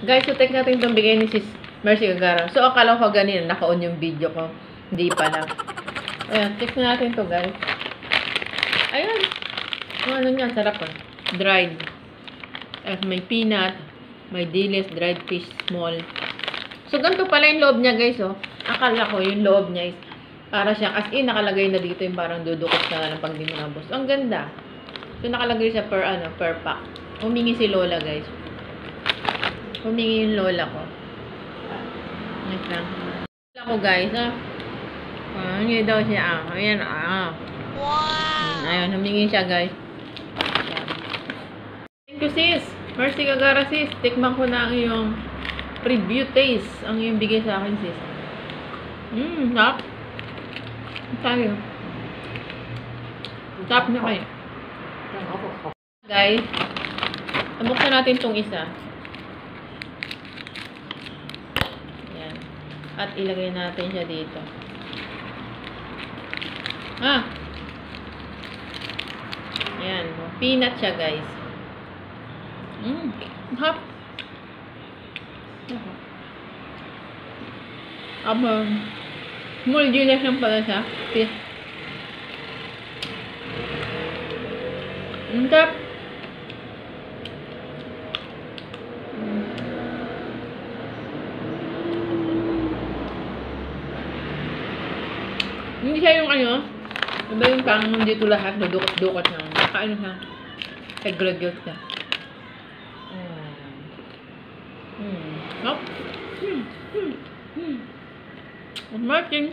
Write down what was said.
Guys, so take natin itong bigay ni Sis Mercy Gagara. So, akala ko ganyan, naka-on yung video ko. Hindi pala. Ayan, check natin to guys. Ayan. Ano niya, sarap ah. Dried. At may peanut, may dilis, dried fish, small. So, ganito pala yung loob niya guys, oh. Akala ko yung loob niya is para siyang, as in, nakalagay na dito yung parang dudukot na lang pag di mo nabos. Ang ganda. So, nakalagay siya per pack. Humingi si Lola, guys. Humingi yung Lola ko. Wait lang. Lola ko, guys, ah. Humingi daw siya, ah. Ayan, ah. Wow! Ayan, humingi siya, guys. Ayan. Thank you, sis. Mercy Gagara, sis. Tikman ko na ang iyong preview taste. Ang iyong bigay sa akin, sis. Sarap. Tayo. Sarap na kayo. Guys, nabuksan natin itong isa. Ayan. At ilagay natin siya dito. Ayan. Peanut siya, guys. Hap. Small genius lang pala siya. Ang sarap. Hindi siya yung ano, diba yung pang dito lahat, dudukot-dukot na. Nakaano siya. Segregate siya. Hop. Martin.